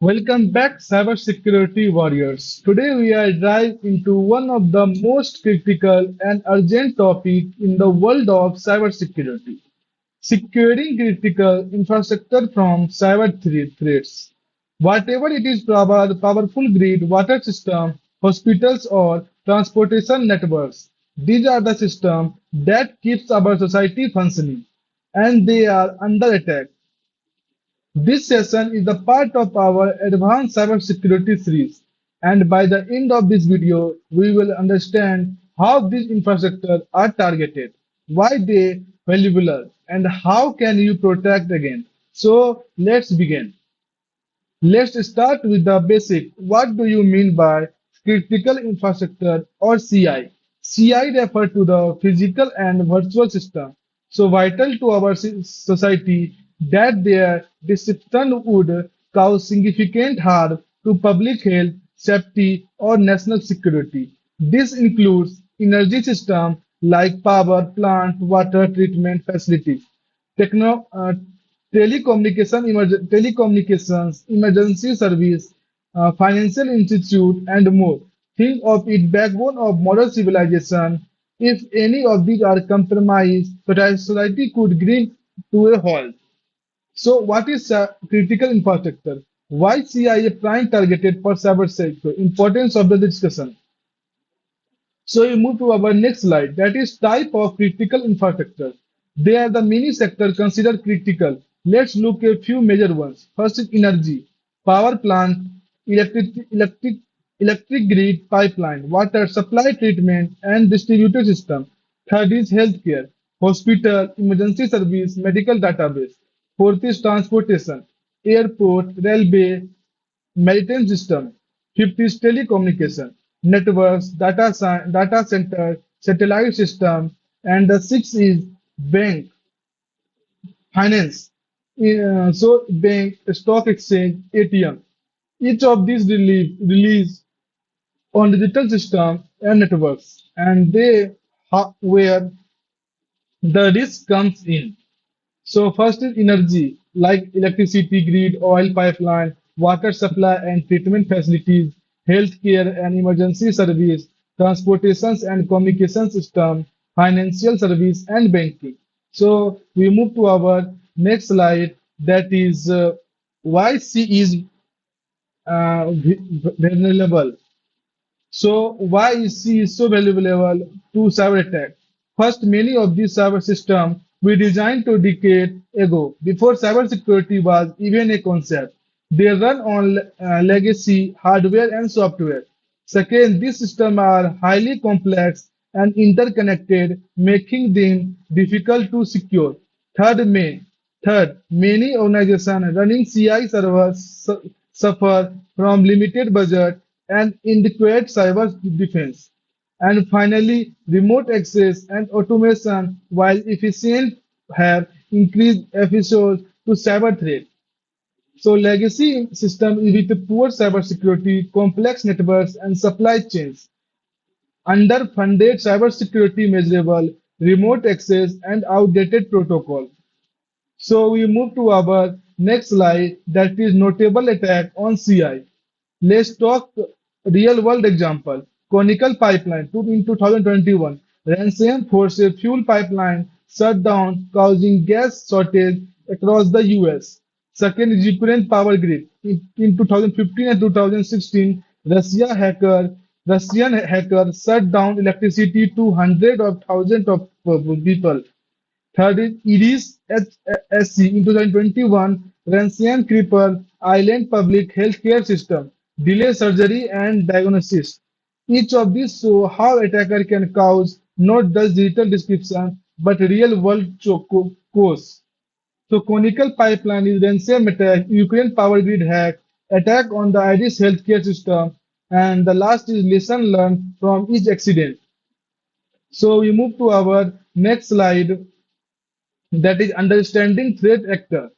Welcome back, cybersecurity warriors. Today we are dive into one of the most critical and urgent topic in the world of cybersecurity: securing critical infrastructure from threats. Whatever it is, powerful grid, water system, hospitals, or transportation networks, these are the systems that keeps our society functioning, and they are under attack. This session is a part of our advanced cybersecurity series, and by the end of this video, we will understand how these infrastructures are targeted, why they valuable, and how can you protect against. So let's begin. Let's start with the basic. What do you mean by critical infrastructure or CI? CI refers to the physical and virtual system, so vital to our society that their disruption would cause significant harm to public health, safety, or national security. This includes energy systems like power plant, water treatment facilities, techno, uh, telecommunications, emergency service, financial institute, and more. Think of it backbone of modern civilization. If any of these are compromised, society could grind to a halt. So, what is critical infrastructure? Why CIA prime targeted for cyber sector? Importance of the discussion. So we move to our next slide. That is type of critical infrastructure. They are the many sectors considered critical. Let's look at a few major ones. First is energy, power plant, electric, electric, electric grid, pipeline, water supply treatment, and distributed system. Third is healthcare, hospital, emergency service, medical database. Fourth is transportation, airport, railway, maritime system. Fifth is telecommunication, networks, data center, satellite system, and the sixth is bank, finance. So bank, stock exchange, ATM. Each of these release on digital system and networks, and they where the risk comes in. So first is energy, like electricity grid, oil pipeline, water supply and treatment facilities, healthcare and emergency service, transportations and communication system, financial service and banking. So we move to our next slide. That is why C is vulnerable. So why is C so valuable to cyber attack? First, many of these cyber systems were designed to decade ago, before cybersecurity was even a concept. They run on legacy hardware and software. Second, these systems are highly complex and interconnected, making them difficult to secure. Third, many organizations running CI servers suffer from limited budget and inadequate cyber defense. And finally, remote access and automation, while efficient, have increased efficiency to cyber threat. So legacy system with poor cybersecurity, complex networks, and supply chains, underfunded cybersecurity measurable, remote access, and outdated protocol. So we move to our next slide, that is notable attack on CI. Let's talk real world example. Conical pipeline in 2021. Ransom forced a fuel pipeline shut down, causing gas shortage across the US. Second is Ukraine power grid. In 2015 and 2016, Russian hacker shut down electricity to hundreds of thousands of people. Third is EDS-SC in 2021, Ransomware crippled island public healthcare system, delay surgery and diagnosis. Each of these show how attacker can cause not just digital description but real world course. So conical pipeline is ransom attack, Ukraine power grid hack, attack on the Irish healthcare system, and the last is lesson learned from each accident. So we move to our next slide, that is understanding threat actor.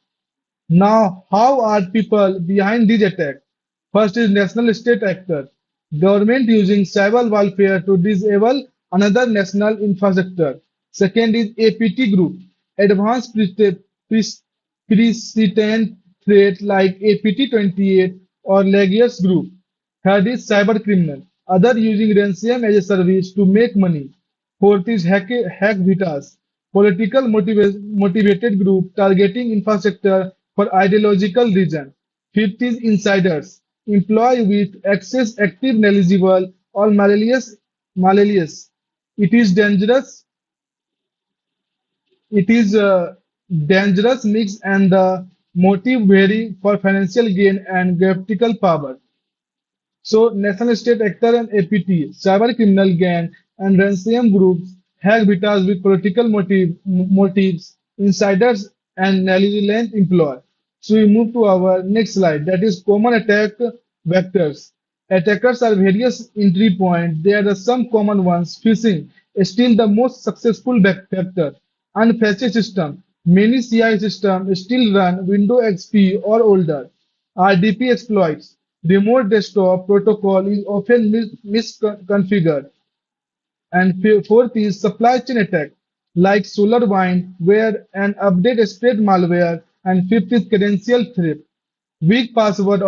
Now, how are people behind these attacks? First is national state actor, government using cyber warfare to disable another national infrastructure. Second is APT group, advanced precedent threat like APT 28 or Lagiers group. Third is cyber criminal, other using ransom as a service to make money. Fourth is hack vitas, political motivated group targeting infrastructure for ideological reason. Fifth is insiders, employee with access active, knowledgeable, or malicious. It is dangerous it is a dangerous mix and the motive vary for financial gain and geographical power. So national state actor and APT, cyber criminal gang and ransom groups have bitas with political motives, insiders and negligent employ. So we move to our next slide, that is common attack vectors. Attackers are various entry points. There are some common ones. Phishing is still the most successful vector. Unpatched system. Many CI systems still run Windows XP or older. RDP exploits. Remote desktop protocol is often misconfigured. And fourth is supply chain attack, like SolarWind, where an update spread malware. And fifth is credential theft. Weak passwords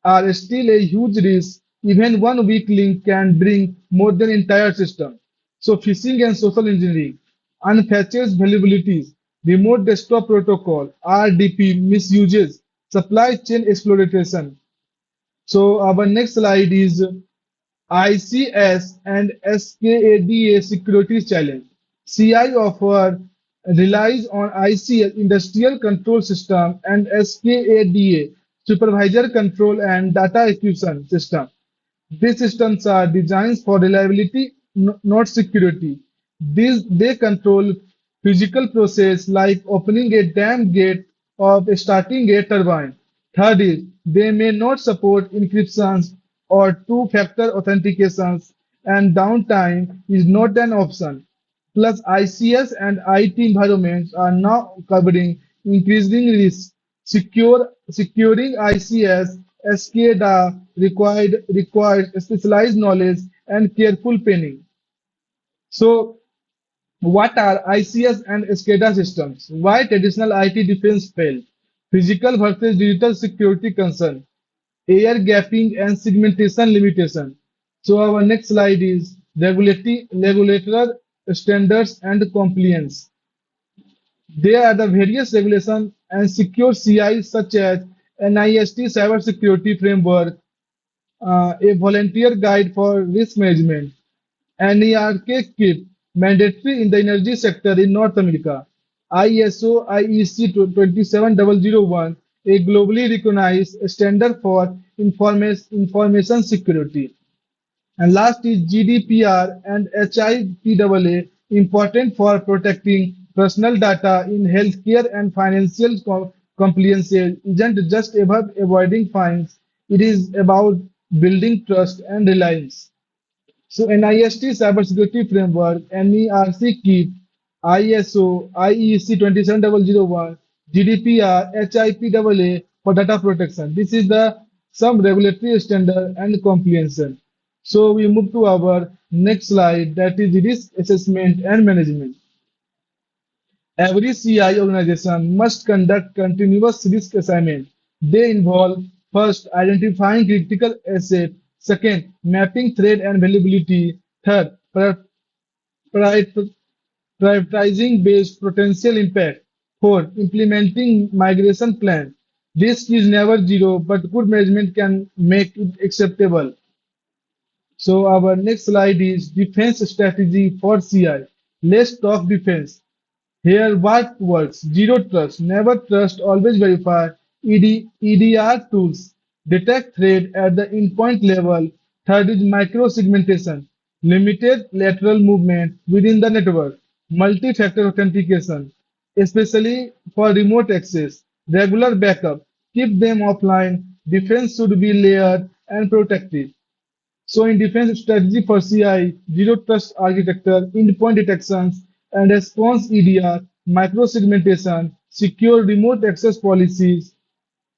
are still a huge risk. Even one weak link can bring more than entire system. So phishing and social engineering, unpatched vulnerabilities, remote desktop protocol, RDP misuses, supply chain exploitation. So our next slide is ICS and SCADA security challenge. CI offer relies on ICS industrial control system and SCADA supervisor control and data acquisition system. These systems are designed for reliability, not security. They control physical process like opening a dam gate or starting a turbine. Third is they may not support encryptions or two-factor authentications, and downtime is not an option. Plus, ICS and IT environments are now covering increasing risks. Securing ICS SCADA required specialized knowledge and careful planning. So, what are ICS and SCADA systems? Why traditional IT defense fail? Physical versus digital security concern, air gapping and segmentation limitation. So our next slide is regulatory standards and compliance. There are the various regulations and secure CI such as NIST Cybersecurity Framework, a volunteer guide for risk management, NERK KIP, mandatory in the energy sector in North America, ISO IEC 27001, a globally recognized standard for information security. And last is GDPR and HIPAA, important for protecting personal data in healthcare and financial compliance. Isn't just about avoiding fines, it is about building trust and reliance. So NIST Cybersecurity Framework, NERC KEEP, ISO, IEC 27001, GDPR, HIPAA for data protection. This is the some regulatory standard and comprehension. So we move to our next slide, that is risk assessment and management. Every CI organization must conduct continuous risk assessment. They involve first identifying critical asset, second mapping threat and vulnerability, third prior- prioritizing based potential impact, fourth implementing migration plan. Risk is never zero, but good management can make it acceptable. So our next slide is defense strategy for CI. Let's talk defense. Here what works? Zero trust, never trust, always verify. EDR tools detect threat at the endpoint level. Third is micro segmentation, limited lateral movement within the network. Multi-factor authentication, especially for remote access. Regular backup, keep them offline. Defense should be layered and protected. So in defense strategy for CI, zero trust architecture, endpoint detections, and response EDR, micro-segmentation, secure remote access policies.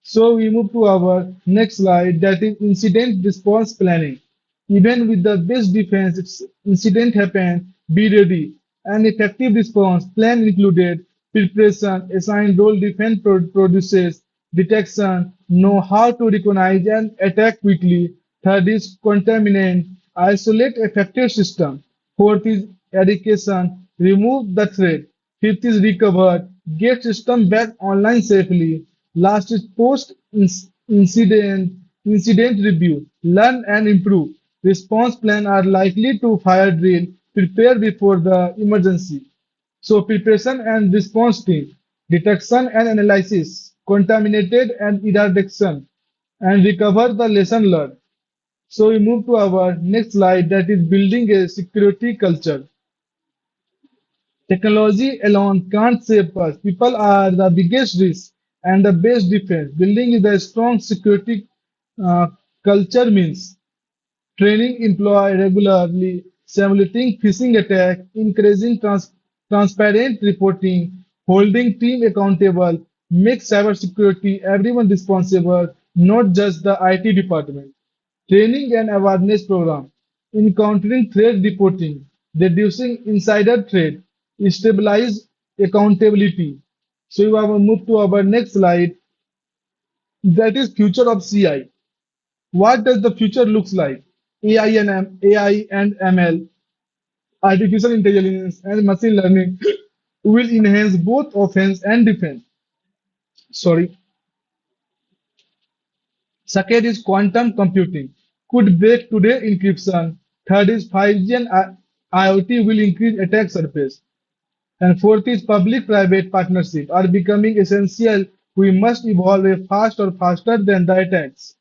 So we move to our next slide, that is incident response planning. Even with the best defense, if incident happen, be ready. An effective response plan included preparation, assigned role defense produces, detection, know how to recognize and attack quickly. Third is contaminate, isolate affected system. Fourth is eradication, remove the threat. Fifth is recover, get system back online safely. Last is incident review, learn and improve. Response plan are likely to fire drill, prepare before the emergency. So preparation and response team, detection and analysis, contaminated and eradication, and recover the lesson learned. So we move to our next slide, that is building a security culture. Technology alone can't save us. People are the biggest risk and the best defense. Building is a strong security uh, culture means training employees regularly, simulating phishing attacks, encouraging transparent reporting, holding team accountable, make cybersecurity everyone responsible, not just the IT department. Training and awareness program, encountering threat reporting, reducing insider threat, stabilize accountability. So we will move to our next slide, that is future of CI. What does the future looks like? AI and ML, artificial intelligence and machine learning will enhance both offense and defense. Sorry. Second is quantum computing. Could break today encryption. Third is 5G and IoT will increase attack surface. And fourth is public-private partnership are becoming essential. We must evolve a faster than the attacks.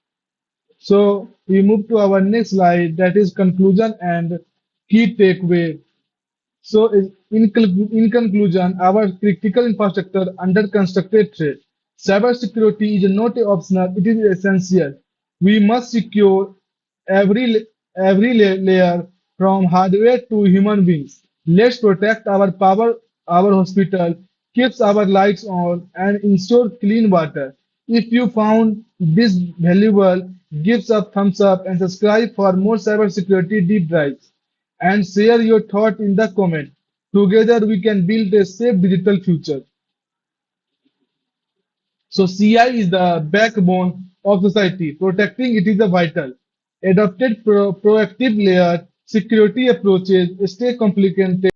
So we move to our next slide, that is conclusion and key takeaway. So in conclusion, our critical infrastructure under constructed threat. Cybersecurity is not optional, it is essential. We must secure every layer from hardware to human beings. Let's protect our power, our hospital, keeps our lights on, and ensure clean water. If you found this valuable, give us a thumbs up and subscribe for more cybersecurity deep dives. And share your thought in the comment. Together we can build a safe digital future. So CI is the backbone of society. Protecting it is a vital. Adopted proactive layer, security approaches, stay complicated